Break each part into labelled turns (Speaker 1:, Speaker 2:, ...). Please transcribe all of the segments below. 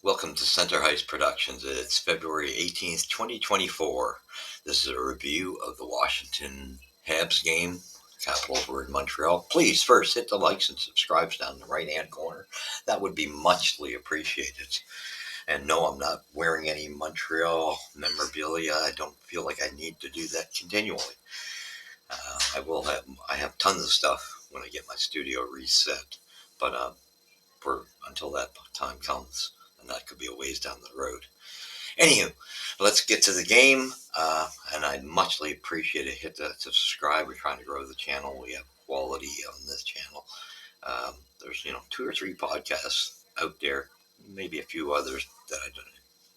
Speaker 1: Welcome to Center Hice Productions. It's February 18th, 2024. This is a review of the Washington Habs game. Capitals were in Montreal. Please first hit the likes and subscribes down in the right-hand corner. That would be muchly appreciated. And no, I'm not wearing any Montreal memorabilia. I don't feel like I need to do that continually. I have tons of stuff when I get my studio reset, but until that time comes, and that could be a ways down the road. Anywho, let's get to the game, and I'd muchly appreciate it. Hit the subscribe. We're trying to grow the channel. We have quality on this channel. There's 2 or 3 podcasts out there, maybe a few others that I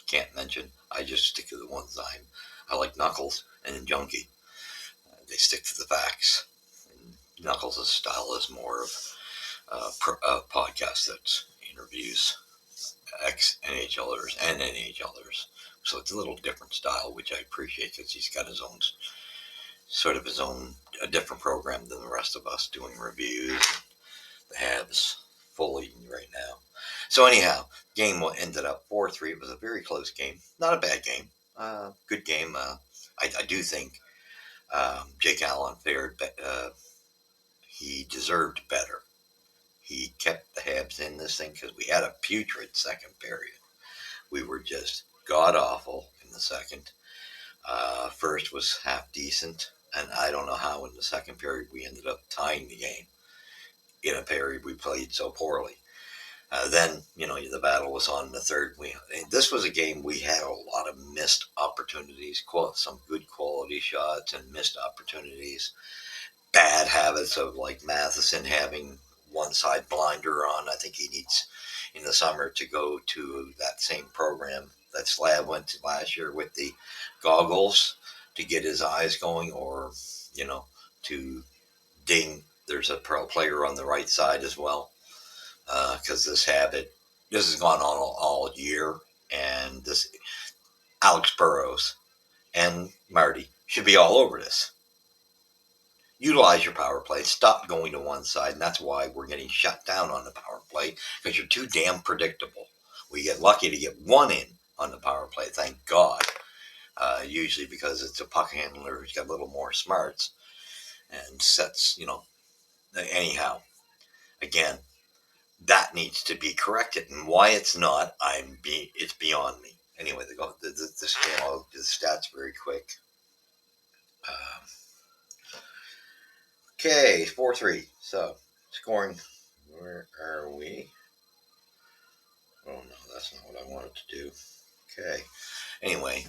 Speaker 1: can't mention. I just stick to the ones I like. Knuckles and Junkie. They stick to the facts. And Knuckles' style is more of a podcast that interviews ex-NHLers and NHLers. So it's a little different style, which I appreciate because he's got his own, a different program than the rest of us doing reviews. The Habs fully right now. So anyhow, game ended up 4-3. It was a very close game. Not a bad game. Good game. I do think Jake Allen fared. He deserved better. He kept the Habs in this thing because we had a putrid second period. We were just god awful in the second. First was half decent, and I don't know how in the second period we ended up tying the game in a period we played so poorly. Then, the battle was on in the third. This was a game we had a lot of missed opportunities, some good quality shots and missed opportunities. Bad habits of like Matheson having one side blinder on. I think he needs in the summer to go to that same program that Slab went to last year with the goggles to get his eyes going, or to ding. There's a pro player on the right side as well, because this has gone on all year, and this Alex Burrows and Marty should be all over this. Utilize your power play. Stop going to one side, and that's why we're getting shut down on the power play, because you're too damn predictable. We get lucky to get one in on the power play, thank God. Usually because it's a puck handler who's got a little more smarts and sets, anyhow. Again, that needs to be corrected, and why it's not, it's beyond me. Anyway, this game, I'll do the stats very quick. Okay, 4-3. So, scoring. Where are we? Oh, no, that's not what I wanted to do. Okay. Anyway,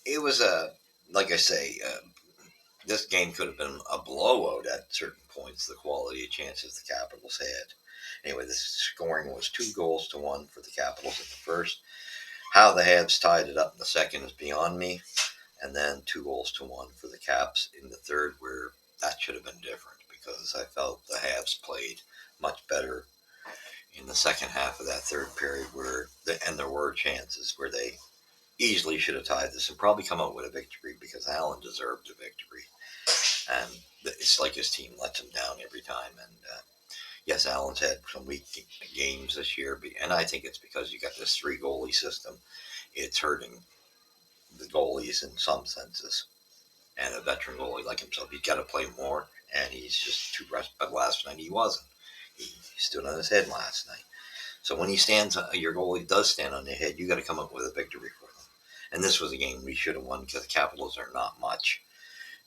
Speaker 1: it was like I say, this game could have been a blowout at certain points, the quality of chances the Capitals had. Anyway, the scoring was 2-1 for the Capitals in the first. How the Habs tied it up in the second is beyond me. And then 2-1 for the Caps in the third, where that should have been different, because I felt the Habs played much better in the second half of that third period, and there were chances where they easily should have tied this and probably come out with a victory, because Allen deserved a victory. And it's like his team lets him down every time. And yes, Allen's had some weak games this year, and I think it's because you got this 3-goalie system. It's hurting the goalies in some senses. And a veteran goalie like himself, he's got to play more, and he's just too rushed. But last night he wasn't. He stood on his head last night. So when your goalie does stand on their head, you got to come up with a victory for them. And this was a game we should have won, because the Capitals are not much.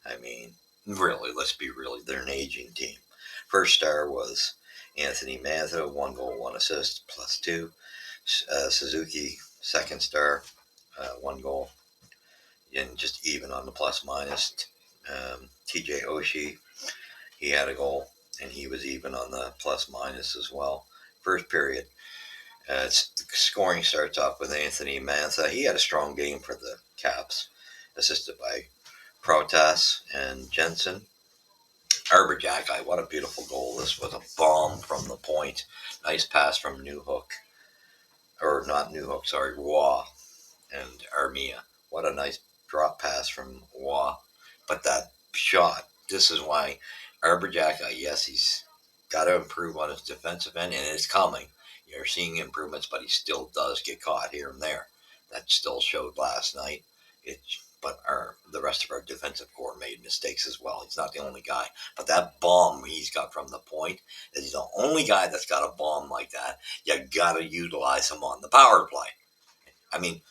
Speaker 1: I mean, really, let's be real. They're an aging team. First star was Anthony Mantha, 1 goal, 1 assist, +2. Suzuki, second star, 1 goal, and just even on the plus-minus. TJ Oshie, he had a goal, and he was even on the plus-minus as well. First period, scoring starts off with Anthony Mantha. He had a strong game for the Caps, assisted by Protas and Jensen. Arbor Jacki, what a beautiful goal. This was a bomb from the point. Nice pass from Roy and Armia. What a nice drop pass from Roy. But that shot, this is why Arbor Jacka, yes, he's got to improve on his defensive end, and it's coming. You're seeing improvements, but he still does get caught here and there. That still showed last night. But the rest of our defensive core made mistakes as well. He's not the only guy. But that bomb he's got from the point, that he's the only guy that's got a bomb like that. You got to utilize him on the power play. I mean,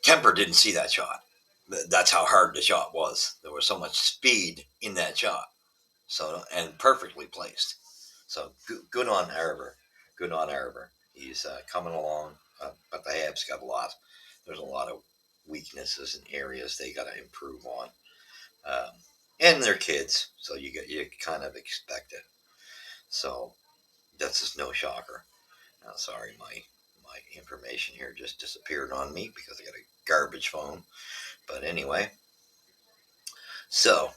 Speaker 1: Kemper didn't see that shot. That's how hard the shot was. There was so much speed in that shot. So and perfectly placed. So good on Arbor. Good on Arbor. He's coming along, but the Habs got a lot. There's a lot of weaknesses and areas they got to improve on, um, and they're kids, so you kind of expect it. So that's just no shocker. Sorry, my information here just disappeared on me because I got a garbage phone. But anyway, so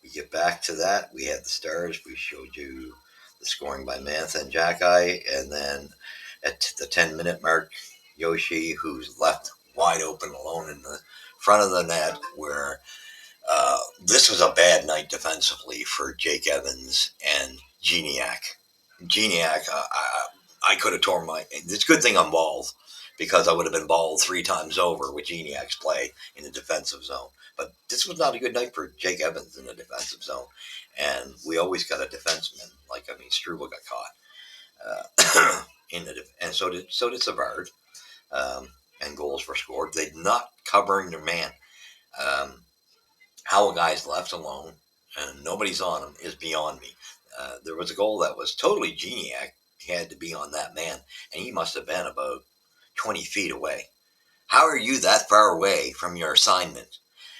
Speaker 1: we get back to that. We had the stars. We showed you the scoring by Mantha and Jacki. And then at the 10-minute mark, Yoshi, who's left wide open alone in the front of the net, where this was a bad night defensively for Jake Evans and Geniac. Geniac, I could have torn my. It's a good thing I'm bald because I would have been bald 3 times over with Geniac's play in the defensive zone. But this was not a good night for Jake Evans in the defensive zone, and we always got a defenseman. Struble got caught in and so did Savard, and goals were scored. They're not covering their man. Um, how a guy's left alone and nobody's on him is beyond me. There was a goal that was totally Geniac had to be on that man, and he must have been about 20 feet away. How are you that far away from your assignment?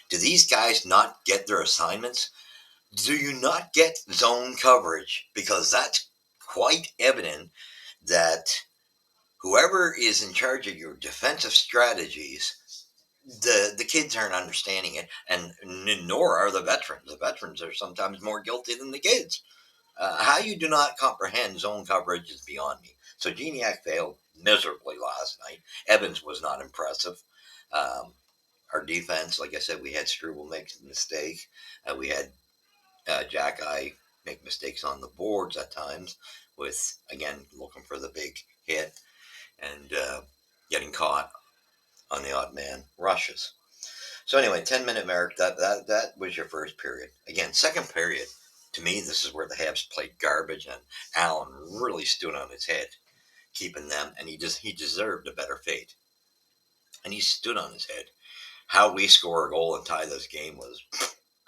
Speaker 1: Do these guys not get their assignments? Do you not get zone coverage? Because that's quite evident that whoever is in charge of your defensive strategies, the kids aren't understanding it, and nor are the veterans. The veterans are sometimes more guilty than the kids. How you do not comprehend zone coverage is beyond me. So Geniac failed miserably last night. Evans was not impressive. Um, our defense, like I said, we had Struble make a mistake. We had Jacki make mistakes on the boards at times, with again looking for the big hit and getting caught on the odd man rushes. So anyway, 10-minute mark. That was your first period. Again, second period. To me, this is where the Habs played garbage, and Allen really stood on his head, keeping them, and he deserved a better fate. And he stood on his head. How we score a goal and tie this game was,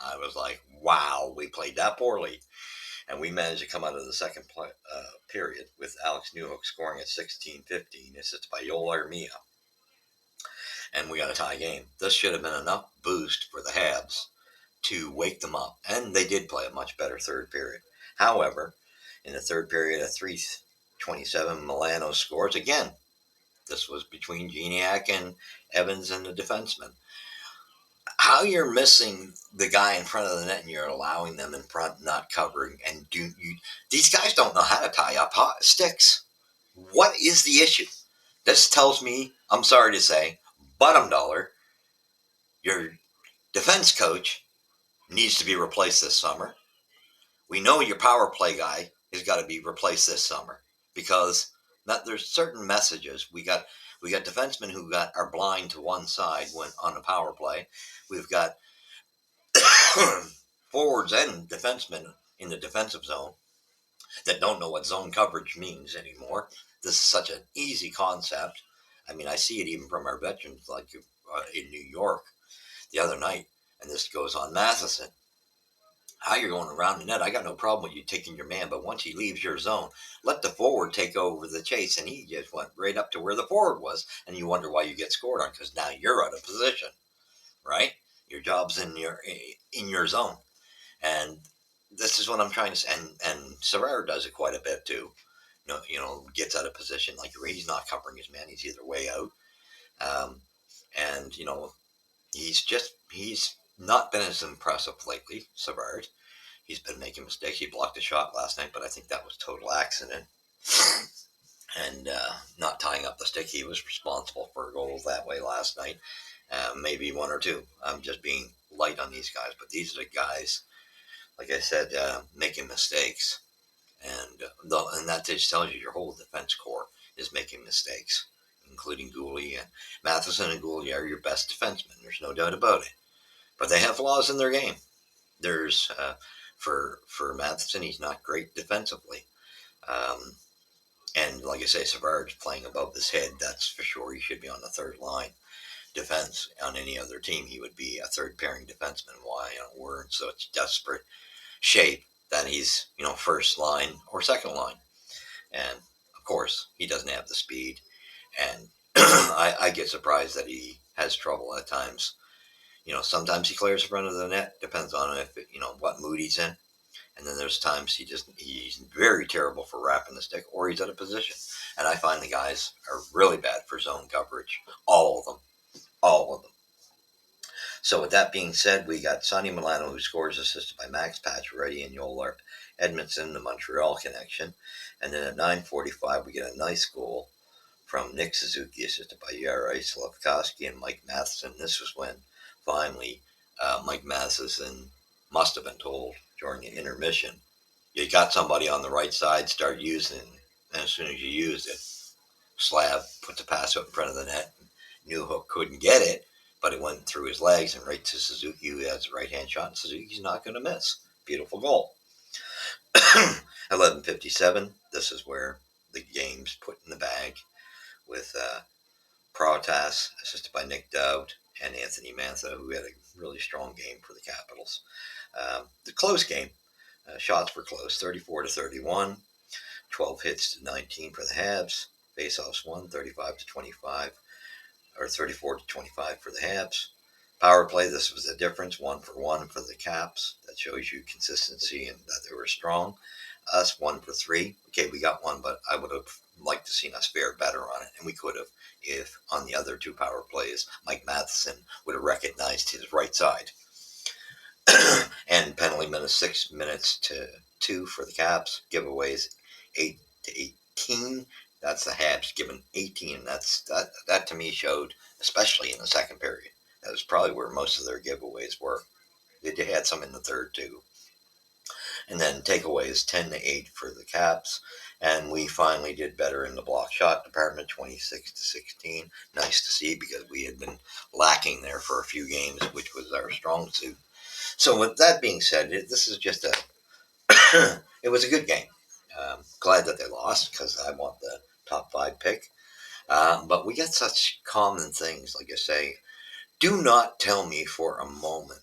Speaker 1: I was like, wow, we played that poorly, and we managed to come out of the second period with Alex Newhook scoring at 16:15. Assisted by Yoel Armia, and we got a tie game. This should have been enough boost for the Habs to wake them up. And they did play a much better third period. However, in the third period at 3:27, Milano scores again. This was between Geniac and Evans and the defenseman. How you're missing the guy in front of the net and you're allowing them in front, not covering, and these guys don't know how to tie up sticks. What is the issue? This tells me, I'm sorry to say, bottom dollar, your defense coach needs to be replaced this summer. We know your power play guy has got to be replaced this summer because there's certain messages. We got defensemen who are blind to one side when on the power play. We've got forwards and defensemen in the defensive zone that don't know what zone coverage means anymore. This is such an easy concept. I mean, I see it even from our veterans, like in New York the other night, and this goes on Matheson. How you're going around the net, I got no problem with you taking your man, but once he leaves your zone, let the forward take over the chase, and he just went right up to where the forward was, and you wonder why you get scored on because now you're out of position, right? Your job's in your zone, and this is what I'm trying to say. And Serrera does it quite a bit too. Gets out of position like he's not covering his man; he's either way out, um, and he's not been as impressive lately, Savard. He's been making mistakes. He blocked a shot last night, but I think that was total accident. And not tying up the stick, he was responsible for a goal that way last night. Maybe one or two. I'm just being light on these guys, but these are the guys like I said, making mistakes. And that just tells you your whole defense core is making mistakes, including Gooley and Matheson and Gooley are your best defensemen. There's no doubt about it. But they have flaws in their game. There's for Matheson, he's not great defensively. Um, and like I say, Savard's playing above his head. That's for sure. He should be on the third line defense on any other team. He would be a third pairing defenseman. Why? We're in such desperate shape that he's first line or second line. And of course, he doesn't have the speed. And I get surprised that he has trouble at times. Sometimes he clears in front of the net. Depends on if what mood he's in. And then there's times he's very terrible for wrapping the stick, or he's out of position. And I find the guys are really bad for zone coverage. All of them, all of them. So with that being said, we got Sonny Milano, who scores, assisted by Max Pacioretty and Yoel Edmondson, the Montreal connection. And then at 9:45, we get a nice goal from Nick Suzuki, assisted by Jari Slavkovsky and Mike Matheson. This was when finally Mike Matheson must have been told during the intermission, you got somebody on the right side, start using, and as soon as you used it, Slav put the pass out in front of the net. Newhook couldn't get it, but it went through his legs and right to Suzuki, who has a right-hand shot, and Suzuki's not going to miss. Beautiful goal. 11:57. This is where the game's put in the bag with Protas, assisted by Nick Dowd, and Anthony Mantha, who had a really strong game for the Capitals. The close game. Shots were close, 34-31. 12 hits to 19 for the Habs. Faceoffs won, 35-25, or 34-25 for the Habs. Power play, this was the difference, 1-for-1 for the Caps. That shows you consistency and that they were strong. Us, 1-for-3. Okay, we got one, but I would have liked to seen us fare better on it, and we could have if on the other two power plays, Mike Matheson would have recognized his right side. And penalty minutes 6 minutes to 2 for the Caps. Giveaways 8-18. That's the Habs given 18. That to me showed, especially in the second period. That was probably where most of their giveaways were. They had some in the third too. And then takeaways 10-8 for the Caps. And we finally did better in the block shot department, 26-16. Nice to see because we had been lacking there for a few games, which was our strong suit. So with that being said, this is just it was a good game. Glad that they lost because I want the top 5 pick. But we got such common things, like I say. Do not tell me for a moment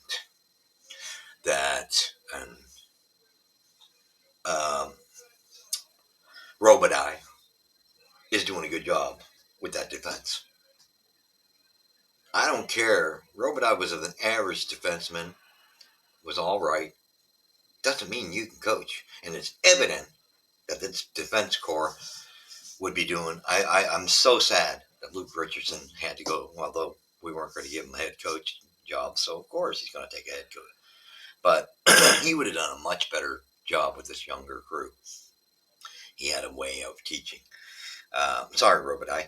Speaker 1: that um, Robitaille is doing a good job with that defense. I don't care. Robitaille was an average defenseman, was all right. Doesn't mean you can coach. And it's evident that this defense core would be doing. I'm so sad that Luke Richardson had to go, although we weren't going to give him a head coach job. So, of course, he's going to take a head coach. But he would have done a much better job with this younger crew. He had a way of teaching. Sorry, Robitaille.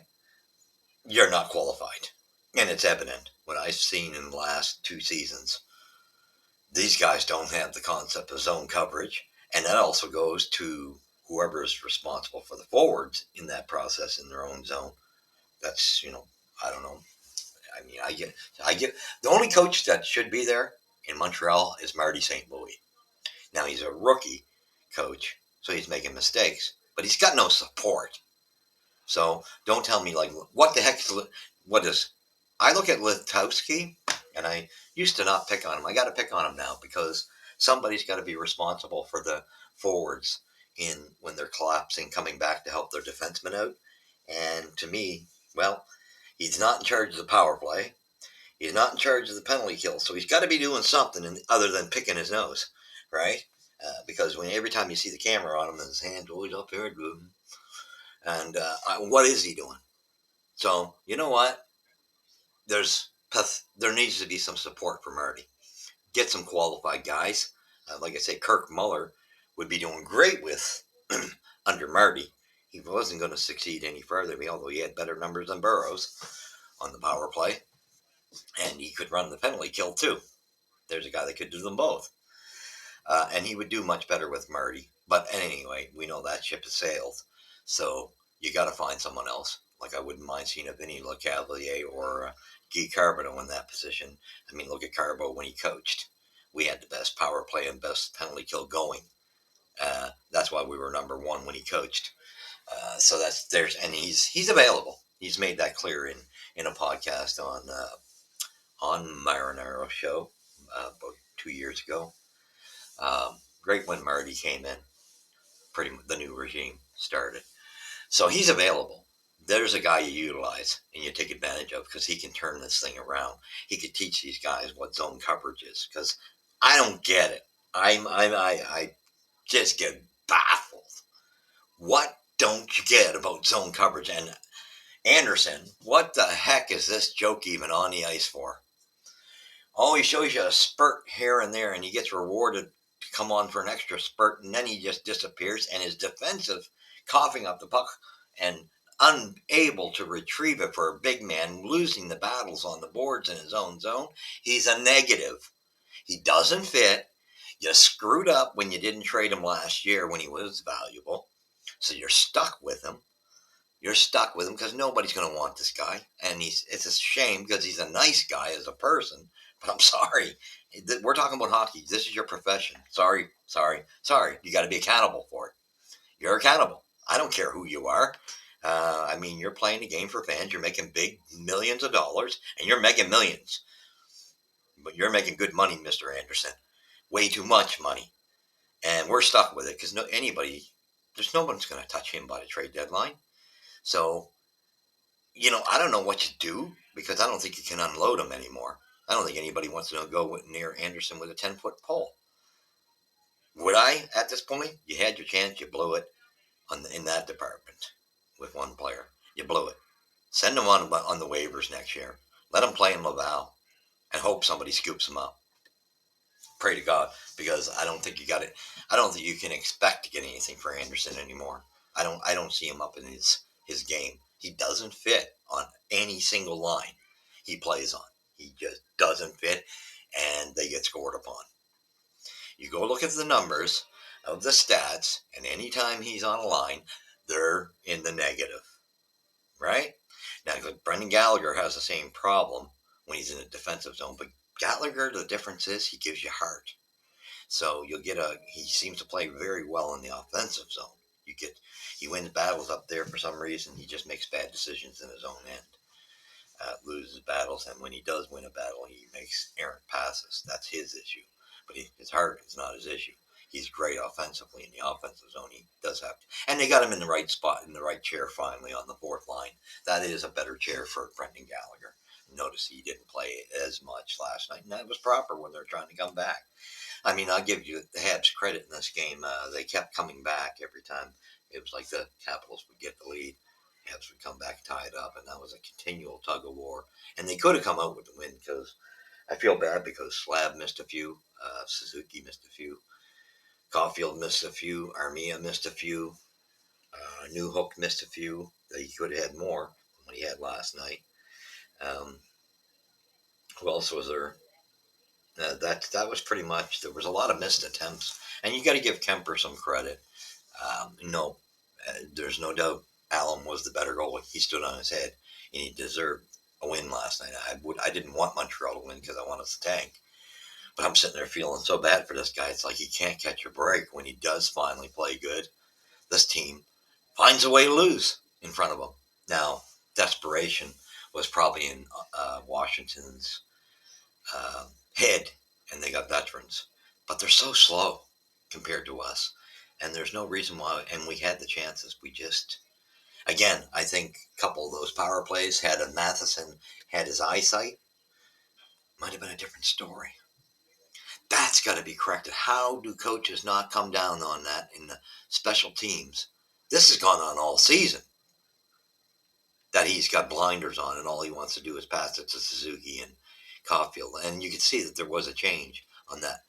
Speaker 1: You're not qualified. And it's evident what I've seen in the last 2 seasons. These guys don't have the concept of zone coverage. And that also goes to whoever is responsible for the forwards in that process in their own zone. That's, I don't know. I mean, I get, the only coach that should be there in Montreal is Marty St. Louis. Now, he's a rookie coach, so he's making mistakes, but he's got no support. So don't tell me, like, what the heck is, I look at Litowski, and I used to not pick on him. I got to pick on him now because somebody's got to be responsible for the forwards when they're collapsing, coming back to help their defensemen out. And to me, well, he's not in charge of the power play. He's not in charge of the penalty kill, so he's got to be doing something other than picking his nose, right? Because every time you see the camera on him, his hand's always up here, and what is he doing? So you know what? There needs to be some support for Marty. Get some qualified guys. Like I say, Kirk Muller would be doing great with under Marty. He wasn't going to succeed any further, although he had better numbers than Burroughs on the power play, and he could run the penalty kill too. There's a guy that could do them both. And he would do much better with Marty. But anyway, we know that ship has sailed. So you got to find someone else. Like I wouldn't mind seeing a Vinny LeCavalier or Guy Carbonneau in that position. I mean, look at Carbo when he coached. We had the best power play and best penalty kill going. That's why we were number one when he coached. So that's there's and he's available. He's made that clear in a podcast on Marinaro show about 2 years ago. Great when Marty came in. Pretty much the new regime started. So he's available. There's a guy you utilize and you take advantage of because he can turn this thing around. He could teach these guys what zone coverage is because I don't get it. I just get baffled. What don't you get about zone coverage? And Anderson, what the heck is this joke even on the ice for? Oh, he shows you a spurt here and there, and he gets rewarded to come on for an extra spurt, and then he just disappears, and is defensive, coughing up the puck, and unable to retrieve it for a big man, losing the battles on the boards in his own zone. He's a negative. He doesn't fit. You screwed up when you didn't trade him last year when he was valuable, so you're stuck with him. You're stuck with him because nobody's going to want this guy, and it's a shame because he's a nice guy as a person. But I'm sorry, we're talking about hockey. This is your profession. Sorry, sorry, sorry. You got to be accountable for it. You're accountable. I don't care who you are. I mean, you're playing the game for fans. You're making big millions of dollars, and you're making millions. But you're making good money, Mr. Anderson. Way too much money, and we're stuck with it because there's no one's going to touch him by the trade deadline. So I don't know what you do because I don't think you can unload him anymore. I don't think anybody wants to go near Anderson with a 10-foot pole. Would I at this point? You had your chance, you blew it in that department with one player. You blew it. Send him on the waivers next year. Let him play in Laval and hope somebody scoops him up. Pray to God because I don't think you got it. I don't think you can expect to get anything for Anderson anymore. I don't see him up in his game. He doesn't fit on any single line he plays on. He just doesn't fit, and they get scored upon. You go look at the numbers of the stats, and anytime he's on a line, they're in the negative, right? Now, Brendan Gallagher has the same problem when he's in a defensive zone, but Gallagher, the difference is he gives you heart. So he seems to play very well in the offensive zone. He wins battles up there for some reason. He just makes bad decisions in his own end. Loses battles, and when he does win a battle, he makes errant passes. That's his issue. But his heart is not his issue. He's great offensively in the offensive zone. He does have to. And they got him in the right spot, in the right chair finally on the fourth line. That is a better chair for Brendan Gallagher. Notice he didn't play as much last night, and that was proper when they're trying to come back. I mean, I'll give you the Habs credit in this game. They kept coming back every time. It was like the Capitals would get the lead. Habs would come back and tie it up, and that was a continual tug of war. And they could have come out with the win because I feel bad because Slab missed a few, Suzuki missed a few, Caulfield missed a few, Armia missed a few, Newhook missed a few. He could have had more than what he had last night. Um, who else was there? That was pretty much. There was a lot of missed attempts, and you got to give Kemper some credit. No, there's no doubt Allen was the better goalie. He stood on his head, and he deserved a win last night. I didn't want Montreal to win because I wanted to tank, but I'm sitting there feeling so bad for this guy. It's like he can't catch a break when he does finally play good. This team finds a way to lose in front of him. Now, desperation was probably in Washington's head, and they got veterans, but they're so slow compared to us, and there's no reason why. And we had the chances. We just, again, I think a couple of those power plays had a Matheson had his eyesight, might have been a different story. That's got to be corrected. How do coaches not come down on that in the special teams? This has gone on all season. That he's got blinders on and all he wants to do is pass it to Suzuki and Caulfield. And you could see that there was a change on that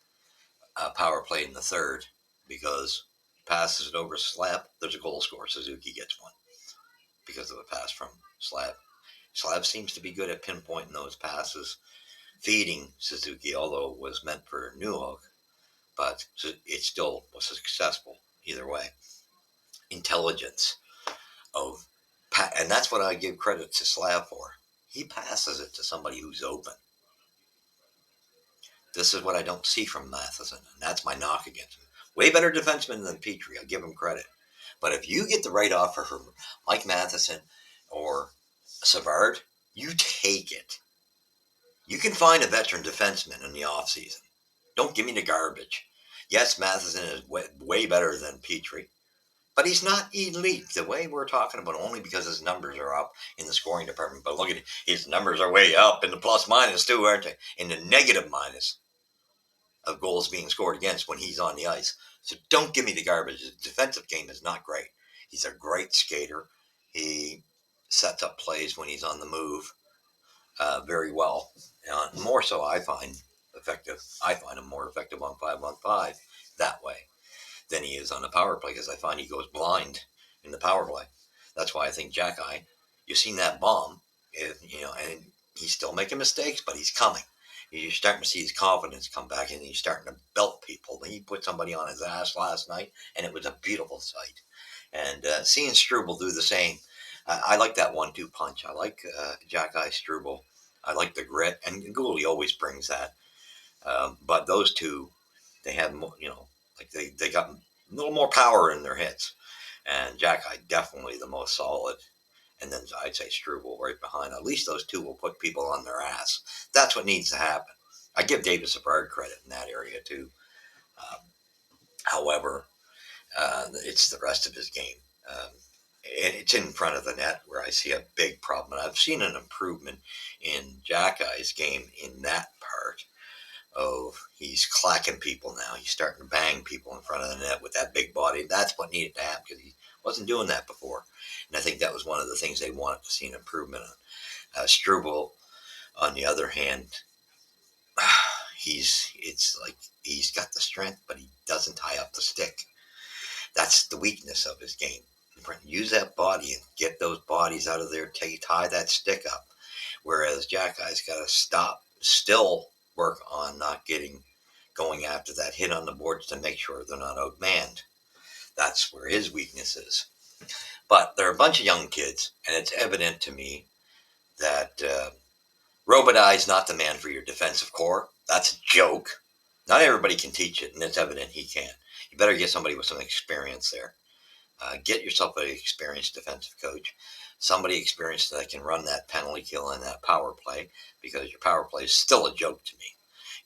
Speaker 1: power play in the third because passes it over Slab. There's a goal score. Suzuki gets one because of a pass from Slab. Slab seems to be good at pinpointing those passes, feeding Suzuki, although it was meant for Newhook. but it still was successful either way. Intelligence of, and that's what I give credit to Slav for. He passes it to somebody who's open. This is what I don't see from Matheson, and that's my knock against him. Way better defenseman than Petrie, I'll give him credit. But if you get the right offer from Mike Matheson or Savard, you take it. You can find a veteran defenseman in the offseason. Don't give me the garbage. Yes, Matheson is way better than Petrie, but he's not elite the way we're talking about, only because his numbers are up in the scoring department. But look at it, his numbers are way up in the plus minus too, aren't they? In the negative minus of goals being scored against when he's on the ice. So don't give me the garbage. His defensive game is not great. He's a great skater. He sets up plays when he's on the move very well. More so, I find effective. I find him more effective on 5-on-5 that way than he is on the power play, because I find he goes blind in the power play. That's why I think Jackeye, you've seen that bomb, and he's still making mistakes, but he's coming. You're starting to see his confidence come back, and he's starting to belt people. He put somebody on his ass last night, and it was a beautiful sight. And seeing Struble do the same, I like that 1-2 punch. I like Jackeye Struble. I like the grit, and Gouldy always brings that. But those two, they have, like they got a little more power in their hits. And Jackeye definitely the most solid. And then I'd say Struble right behind. At least those two will put people on their ass. That's what needs to happen. I give David Savard credit in that area too. Um, However, it's the rest of his game. And it's in front of the net where I see a big problem. And I've seen an improvement in Jackeye's game in that part of, he's clacking people now. He's starting to bang people in front of the net with that big body. That's what needed to happen, because he wasn't doing that before. And I think that was one of the things they wanted to see an improvement on. Struble, on the other hand, it's like he's got the strength, but he doesn't tie up the stick. That's the weakness of his game. Use that body and get those bodies out of there. Tie that stick up. Whereas Jackeye's got to still work on not going after that hit on the boards to make sure they're not outmanned. That's where his weakness is. But they're a bunch of young kids, and it's evident to me that Robitaille's not the man for your defensive core. That's a joke. Not everybody can teach it, and it's evident he can. You better get somebody with some experience there. Get yourself an experienced defensive coach, somebody experienced that can run that penalty kill and that power play, because your power play is still a joke to me.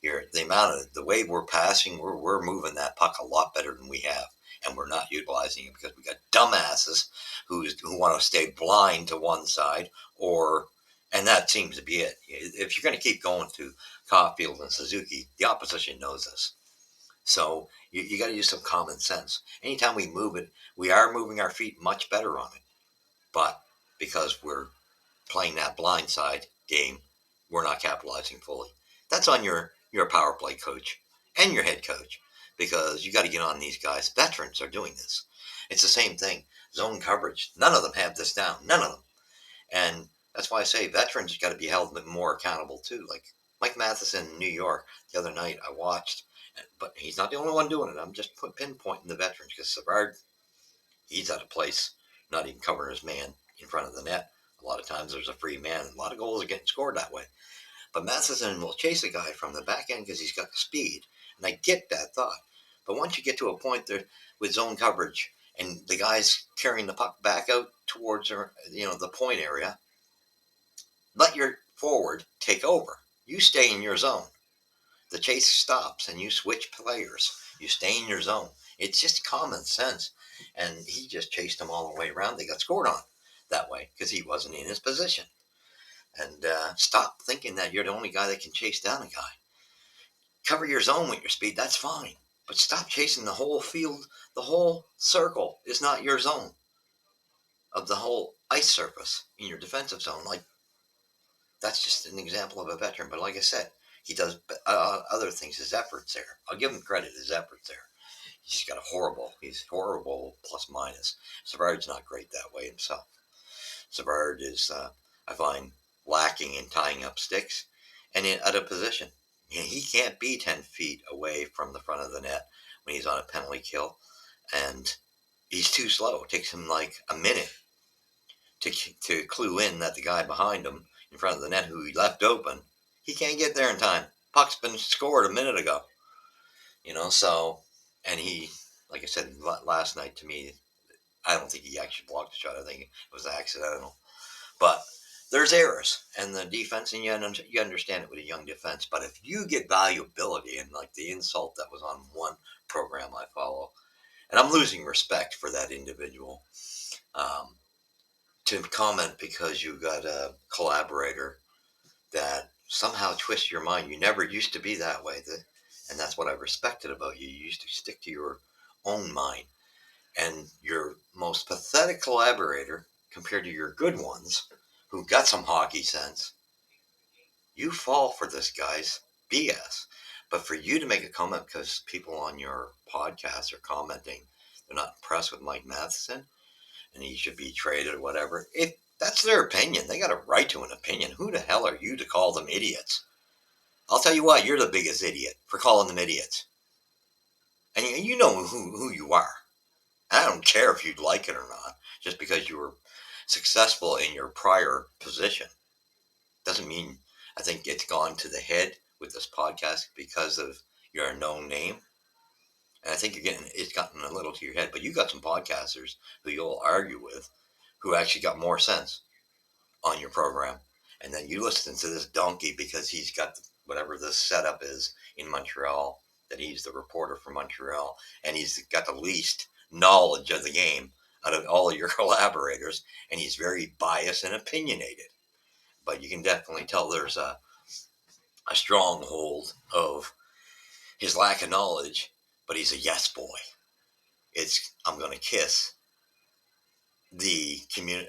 Speaker 1: The way we're passing, we're moving that puck a lot better than we have, and we're not utilizing it because we got dumbasses who want to stay blind to one side, and that seems to be it. If you're going to keep going to Caulfield and Suzuki, the opposition knows this. So you got to use some common sense. Anytime we move it, we are moving our feet much better on it. But because we're playing that blind side game, we're not capitalizing fully. That's on your power play coach and your head coach, because you got to get on these guys. Veterans are doing this. It's the same thing. Zone coverage. None of them have this down. None of them. And that's why I say veterans got to be held more accountable too. Like Mike Matheson in New York the other night, I watched, but he's not the only one doing it. I'm just pinpointing the veterans, because Savard, he's out of place, not even covering his man in front of the net. A lot of times there's a free man, and a lot of goals are getting scored that way. But Matheson will chase a guy from the back end because he's got the speed, and I get that thought. But once you get to a point there with zone coverage and the guy's carrying the puck back out towards the point area, let your forward take over. You stay in your zone. The chase stops and you switch players. You stay in your zone. It's just common sense. And he just chased them all the way around. They got scored on that way because he wasn't in his position. And stop thinking that you're the only guy that can chase down a guy. Cover your zone with your speed. That's fine. But stop chasing the whole field. The whole circle is not your zone of the whole ice surface in your defensive zone. Like, that's just an example of a veteran. But like I said, he does other things. His efforts there. I'll give him credit. His efforts there. He's got he's horrible plus minus. Savard's not great that way himself. Savard is, I find, lacking in tying up sticks and out of position. And he can't be 10 feet away from the front of the net when he's on a penalty kill. And he's too slow. It takes him like a minute to clue in that the guy behind him in front of the net who he left open, he can't get there in time. Puck's been scored a minute ago. So, and he, like I said last night to me, I don't think he actually blocked the shot. I think it was accidental. But there's errors and the defense, and you understand it with a young defense. But if you get valuability and like the insult that was on one program I follow, and I'm losing respect for that individual, um, to comment because you got a collaborator that somehow twists your mind. You never used to be that way. And that's what I respected about you. You used to stick to your own mind. And your most pathetic collaborator, compared to your good ones, who got some hockey sense, you fall for this guy's BS. But for you to make a comment because people on your podcast are commenting they're not impressed with Mike Matheson and he should be traded or whatever, that's their opinion. They got a right to an opinion. Who the hell are you to call them idiots? I'll tell you what, you're the biggest idiot for calling them idiots. And you know who you are. I don't care if you'd like it or not, just because you were successful in your prior position. Doesn't mean I think it's gone to the head with this podcast because of you're a known name. And I think it's gotten a little to your head, but you got some podcasters who you'll argue with who actually got more sense on your program. And then you listen to this donkey because he's got whatever this setup is in Montreal, that he's the reporter from Montreal, and he's got the least knowledge of the game out of all of your collaborators, and he's very biased and opinionated. But you can definitely tell there's a stronghold of his lack of knowledge, but he's a yes boy. I'm going to kiss the community,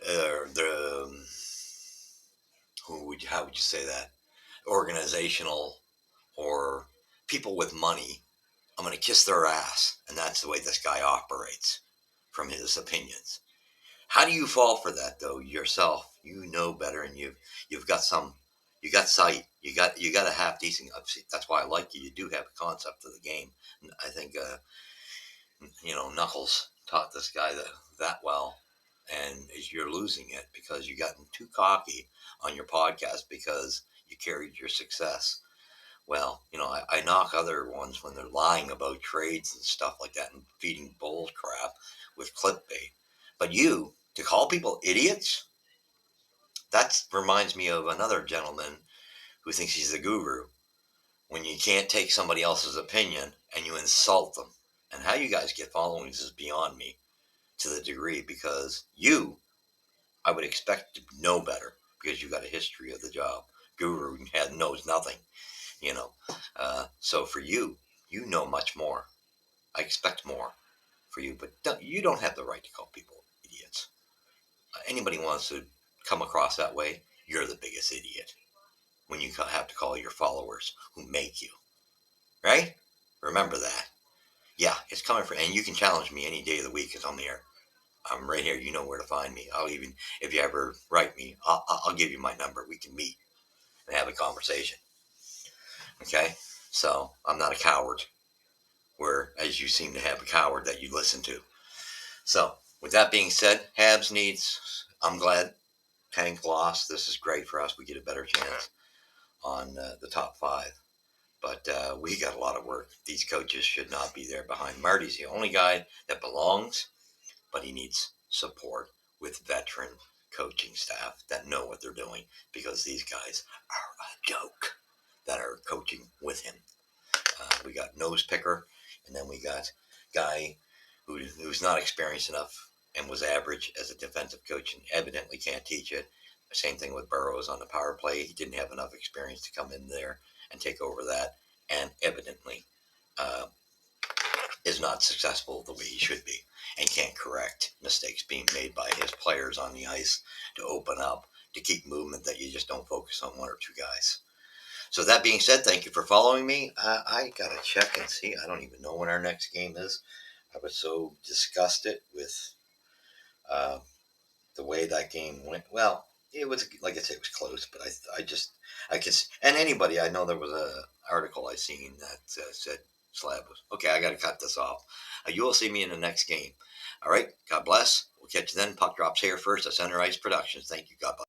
Speaker 1: how would you say that? Organizational or people with money. I'm going to kiss their ass. And that's the way this guy operates from his opinions. How do you fall for that though yourself? You know better, and you've got you got sight. You got a half decent. That's why I like you. You do have a concept of the game. I think Knuckles taught this guy that well, and you're losing it because you gotten too cocky on your podcast because you carried your success. Well, I knock other ones when they're lying about trades and stuff like that and feeding bull crap with clickbait. But to call people idiots, that reminds me of another gentleman who thinks he's the guru. When you can't take somebody else's opinion and you insult them. And how you guys get followings is beyond me to the degree because I would expect to know better because you got a history of the job. Guru knows nothing, you know. So for you know much more. I expect more for you, but you don't have the right to call people idiots. Anybody wants to come across that way, you're the biggest idiot when you have to call your followers who make you, right? Remember that. Yeah, it's coming for, and you can challenge me any day of the week because I'm here. I'm right here. You know where to find me. I'll even, if you ever write me, I'll give you my number. We can meet and have a conversation. Okay? So I'm not a coward, where as you seem to have a coward that you listen to. So with that being said, Habs needs, I'm glad Tank lost. This is great for us. We get a better chance on the top five. But we got a lot of work. These coaches should not be there behind. Marty's the only guy that belongs, but he needs support with veteran coaching staff that know what they're doing because these guys are a joke that are coaching with him. We got nose picker, and then we got guy who's not experienced enough and was average as a defensive coach and evidently can't teach it. Same thing with Burrows on the power play. He didn't have enough experience to come in there and take over that, and evidently uh, is not successful the way he should be and can't correct mistakes being made by his players on the ice to open up, to keep movement, that you just don't focus on one or two guys. So that being said, thank you for following me. I got to check and see. I don't even know when our next game is. I was so disgusted with uh, the way that game went. Well, it was, like I said, it was close, but I can, and anybody, I know there was article I seen that said Slab was okay. I got to cut this off. You will see me in the next game. All right. God bless. We'll catch you then. Puck drops here first. At Center Ice Productions. Thank you. God bless.